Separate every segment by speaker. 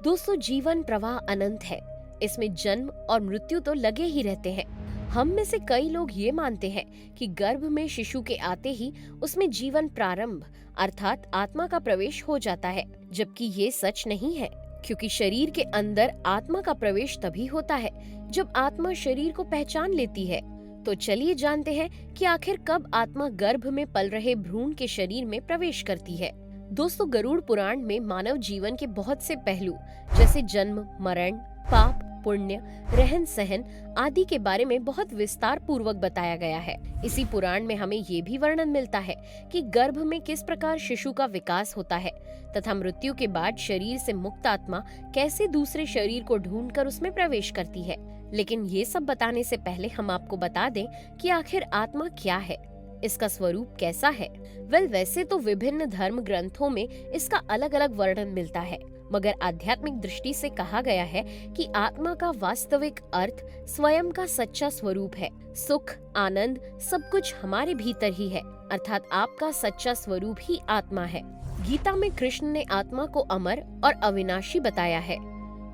Speaker 1: दोस्तों, जीवन प्रवाह अनंत है। इसमें जन्म और मृत्यु तो लगे ही रहते हैं। हम में से कई लोग ये मानते हैं कि गर्भ में शिशु के आते ही उसमें जीवन प्रारंभ अर्थात आत्मा का प्रवेश हो जाता है, जबकि ये सच नहीं है। क्योंकि शरीर के अंदर आत्मा का प्रवेश तभी होता है जब आत्मा शरीर को पहचान लेती है। तो चलिए जानते हैं कि आखिर कब आत्मा गर्भ में पल रहे भ्रूण के शरीर में प्रवेश करती है। दोस्तों, गरुड़ पुराण में मानव जीवन के बहुत से पहलू जैसे जन्म, मरण, पाप, पुण्य, रहन सहन आदि के बारे में बहुत विस्तार पूर्वक बताया गया है। इसी पुराण में हमें ये भी वर्णन मिलता है कि गर्भ में किस प्रकार शिशु का विकास होता है तथा मृत्यु के बाद शरीर से मुक्त आत्मा कैसे दूसरे शरीर को ढूंढकर उसमें प्रवेश करती है। लेकिन ये सब बताने से पहले हम आपको बता दें कि आखिर आत्मा क्या है, इसका स्वरूप कैसा है। वैसे तो विभिन्न धर्म ग्रंथों में इसका अलग अलग वर्णन मिलता है, मगर आध्यात्मिक दृष्टि से कहा गया है कि आत्मा का वास्तविक अर्थ स्वयं का सच्चा स्वरूप है। सुख, आनंद सब कुछ हमारे भीतर ही है, अर्थात आपका सच्चा स्वरूप ही आत्मा है। गीता में कृष्ण ने आत्मा को अमर और अविनाशी बताया है,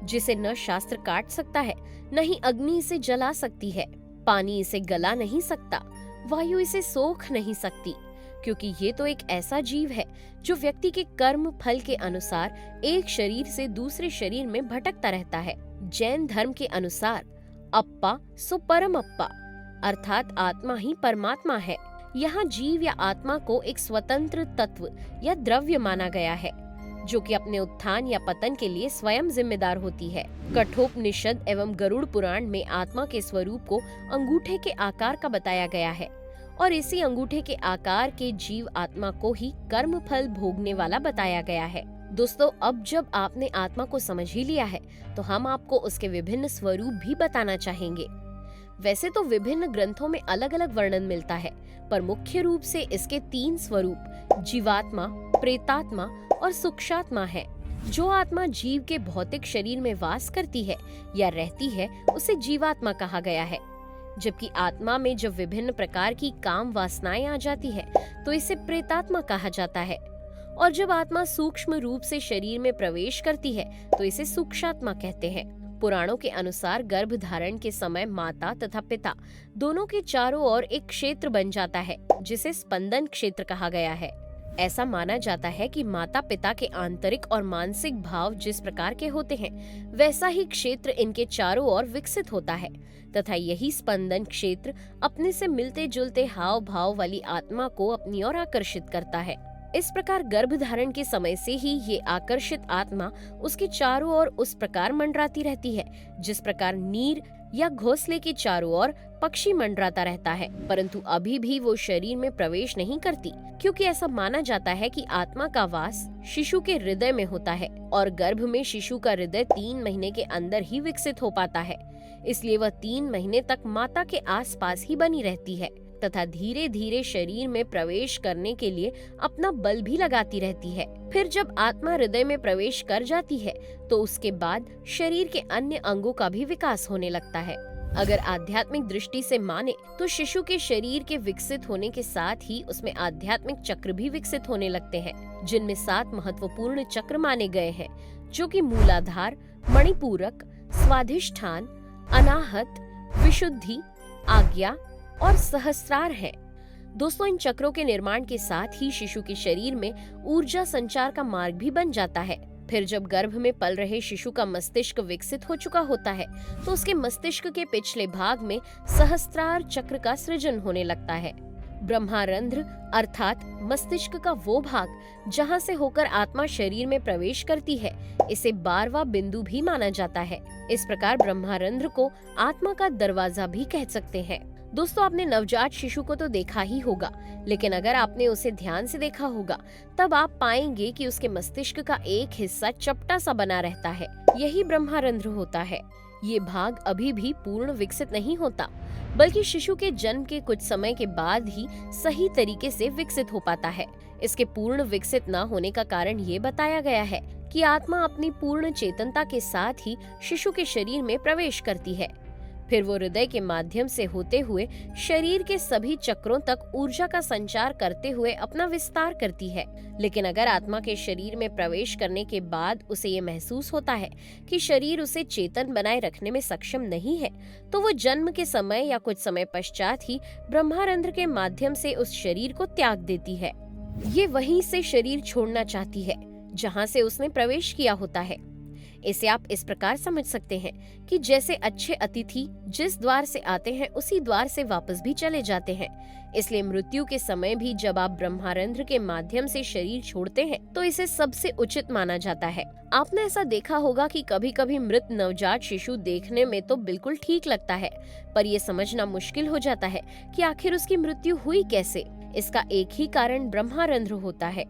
Speaker 1: जिसे न शास्त्र काट सकता है, न ही अग्नि इसे जला सकती है, पानी इसे गला नहीं सकता, वायु इसे सोख नहीं सकती, क्योंकि ये तो एक ऐसा जीव है जो व्यक्ति के कर्म फल के अनुसार एक शरीर से दूसरे शरीर में भटकता रहता है। जैन धर्म के अनुसार अप्पा सो परम अप्पा, अर्थात आत्मा ही परमात्मा है। यहाँ जीव या आत्मा को एक स्वतंत्र तत्व या द्रव्य माना गया है, जो कि अपने उत्थान या पतन के लिए स्वयं जिम्मेदार होती है। कठोपनिषद एवं गरुड़ पुराण में आत्मा के स्वरूप को अंगूठे के आकार का बताया गया है और इसी अंगूठे के आकार के जीव आत्मा को ही कर्म फल भोगने वाला बताया गया है। दोस्तों, अब जब आपने आत्मा को समझ ही लिया है, तो हम आपको उसके विभिन्न स्वरूप भी बताना चाहेंगे। वैसे तो विभिन्न ग्रंथों में अलग अलग वर्णन मिलता है, पर मुख्य रूप से इसके 3 स्वरूप जीवात्मा, प्रेतात्मा और सूक्ष्मात्मा है। जो आत्मा जीव के भौतिक शरीर में वास करती है या रहती है, उसे जीवात्मा कहा गया है। जबकि आत्मा में जब विभिन्न प्रकार की काम वासनाएं आ जाती है, तो इसे प्रेतात्मा कहा जाता है। और जब आत्मा सूक्ष्म रूप से शरीर में प्रवेश करती है, तो इसे सूक्ष्मात्मा कहते हैं। पुराणों के अनुसार गर्भ धारण के समय माता तथा पिता दोनों के चारों ओर एक क्षेत्र बन जाता है, जिसे स्पंदन क्षेत्र कहा गया है। ऐसा माना जाता है कि माता पिता के आंतरिक और मानसिक भाव जिस प्रकार के होते हैं, वैसा ही क्षेत्र इनके चारों ओर विकसित होता है तथा यही स्पंदन क्षेत्र अपने से मिलते जुलते हाव भाव वाली आत्मा को अपनी ओर आकर्षित करता है। इस प्रकार गर्भ धारण के समय से ही ये आकर्षित आत्मा उसके चारों ओर उस प्रकार मंडराती रहती है, जिस प्रकार नीर या घोंसले के चारों ओर पक्षी मंडराता रहता है। परंतु अभी भी वो शरीर में प्रवेश नहीं करती, क्योंकि ऐसा माना जाता है कि आत्मा का वास शिशु के हृदय में होता है और गर्भ में शिशु का हृदय 3 महीने के अंदर ही विकसित हो पाता है। इसलिए वह 3 महीने तक माता के आसपास ही बनी रहती है तथा धीरे धीरे शरीर में प्रवेश करने के लिए अपना बल भी लगाती रहती है। फिर जब आत्मा हृदय में प्रवेश कर जाती है, तो उसके बाद शरीर के अन्य अंगों का भी विकास होने लगता है। अगर आध्यात्मिक दृष्टि से माने, तो शिशु के शरीर के विकसित होने के साथ ही उसमें आध्यात्मिक चक्र भी विकसित होने लगते हैं, जिनमें 7 महत्वपूर्ण चक्र माने गए हैं, जो कि मूलाधार, मणिपूरक, स्वाधिष्ठान, अनाहत, विशुद्धि, आज्ञा और सहस्रार है। दोस्तों, इन चक्रों के निर्माण के साथ ही शिशु के शरीर में ऊर्जा संचार का मार्ग भी बन जाता है। फिर जब गर्भ में पल रहे शिशु का मस्तिष्क विकसित हो चुका होता है, तो उसके मस्तिष्क के पिछले भाग में सहस्त्रार चक्र का सृजन होने लगता है। ब्रह्मारंध्र अर्थात मस्तिष्क का वो भाग जहां से होकर आत्मा शरीर में प्रवेश करती है, इसे 12वां बिंदु भी माना जाता है। इस प्रकार ब्रह्मारंध्र को आत्मा का दरवाजा भी कह सकते हैं। दोस्तों, आपने नवजात शिशु को तो देखा ही होगा, लेकिन अगर आपने उसे ध्यान से देखा होगा, तब आप पाएंगे कि उसके मस्तिष्क का एक हिस्सा चपटा सा बना रहता है। यही ब्रह्मारंध्र होता है। ये भाग अभी भी पूर्ण विकसित नहीं होता, बल्कि शिशु के जन्म के कुछ समय के बाद ही सही तरीके से विकसित हो पाता है। इसके पूर्ण विकसित न होने का कारण ये बताया गया है कि आत्मा अपनी पूर्ण चेतनता के साथ ही शिशु के शरीर में प्रवेश करती है। फिर वो हृदय के माध्यम से होते हुए शरीर के सभी चक्रों तक ऊर्जा का संचार करते हुए अपना विस्तार करती है। लेकिन अगर आत्मा के शरीर में प्रवेश करने के बाद उसे ये महसूस होता है कि शरीर उसे चेतन बनाए रखने में सक्षम नहीं है, तो वो जन्म के समय या कुछ समय पश्चात ही ब्रह्मारंध्र के माध्यम से उस शरीर को त्याग देती है। ये वहीं से शरीर छोड़ना चाहती है जहाँ से उसने प्रवेश किया होता है। इसे आप इस प्रकार समझ सकते हैं कि जैसे अच्छे अतिथि जिस द्वार से आते हैं उसी द्वार से वापस भी चले जाते हैं। इसलिए मृत्यु के समय भी जब आप ब्रह्मारंध्र के माध्यम से शरीर छोड़ते हैं तो इसे सबसे उचित माना जाता है। आपने ऐसा देखा होगा कि कभी कभी मृत नवजात शिशु देखने में तो बिल्कुल ठीक लगता है, पर यह समझना मुश्किल हो जाता है कि आखिर उसकी मृत्यु हुई कैसे। इसका एक ही कारण ब्रह्मारंध्र होता है,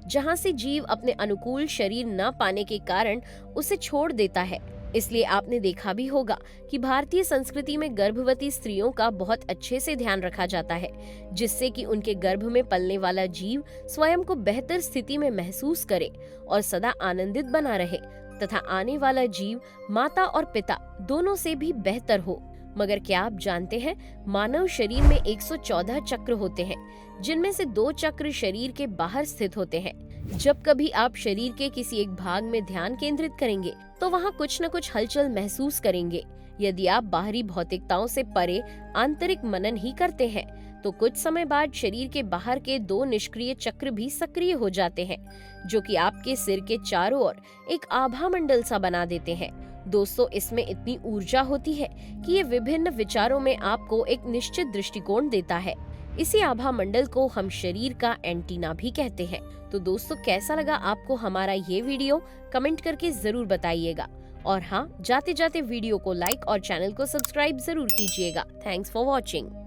Speaker 1: जहाँ से जीव अपने अनुकूल शरीर न पाने के कारण उसे छोड़ देता है। इसलिए आपने देखा भी होगा कि भारतीय संस्कृति में गर्भवती स्त्रियों का बहुत अच्छे से ध्यान रखा जाता है, जिससे कि उनके गर्भ में पलने वाला जीव स्वयं को बेहतर स्थिति में महसूस करे और सदा आनंदित बना रहे, तथा आने वाला जीव माता और पिता दोनों से भी बेहतर हो। मगर क्या आप जानते हैं, मानव शरीर में 114 चक्र होते हैं, जिनमें से 2 चक्र शरीर के बाहर स्थित होते हैं। जब कभी आप शरीर के किसी एक भाग में ध्यान केंद्रित करेंगे तो वहाँ कुछ न कुछ हलचल महसूस करेंगे। यदि आप बाहरी भौतिकताओं से परे आंतरिक मनन ही करते हैं तो कुछ समय बाद शरीर के बाहर के 2 निष्क्रिय चक्र भी सक्रिय हो जाते हैं, जो कि आपके सिर के चारों ओर एक आभा मंडल सा बना देते हैं। दोस्तों, इसमें इतनी ऊर्जा होती है कि ये विभिन्न विचारों में आपको एक निश्चित दृष्टिकोण देता है। इसी आभा मंडल को हम शरीर का एंटीना भी कहते हैं। तो दोस्तों, कैसा लगा आपको हमारा ये वीडियो? कमेंट करके जरूर बताइएगा। और हाँ, जाते जाते वीडियो को लाइक और चैनल को सब्सक्राइब जरूर कीजिएगा। Thanks for watching.